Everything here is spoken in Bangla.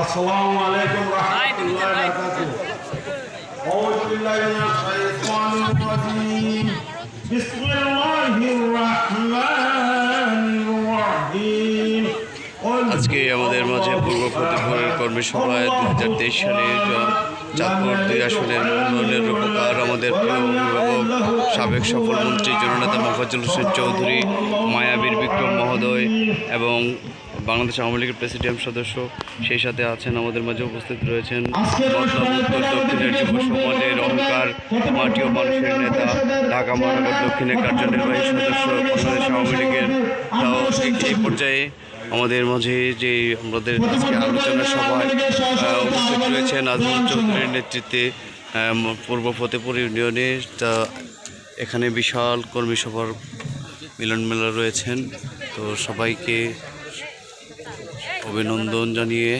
আসসালামু আলাইকুম রাহমাতুল্লাহি ওয়া বারাকাতুহু। আউযু বিল্লাহি মিনাশ শাইতানির রাজীম। বিসমিল্লাহির রাহমানির রাহিম। আজকে আমাদের মাঝে পূর্ব ফতেপুরের কর্মী সভায় 2023 সালের চাঁদপুর 2 আসনের উন্নয়নের রূপকার আমাদের প্রিয় অভিভাবক সাবেক সফল মন্ত্রী জননেতা মোফাজ্জল হোসেন চৌধুরী, মায়াবীর বিক্রম মহোদয় এবং বাংলাদেশ আওয়ামী লীগের প্রেসিডিয়াম সদস্য, সেই সাথে আছেন আমাদের মাঝে উপস্থিত রয়েছেন বদলা উত্তর দক্ষিণের যুব সমাজের অহংকার, মাটি ও মানুষের নেতা, ঢাকা মহানগর দক্ষিণের কার্যনির্বাহী সদস্য বাংলাদেশ আওয়ামী লীগের। এই পর্যায়ে আমাদের মাঝে যে আমাদের আজকে আলোচনা সভায় উপস্থিত রয়েছেন আজমল চৌধুরীর নেতৃত্বে পূর্ব ফতেপুর ইউনিয়নে, তা এখানে বিশাল কর্মী সভার মিলন মেলা রয়েছেন। তো সবাইকে অভিনন্দন জানিয়ে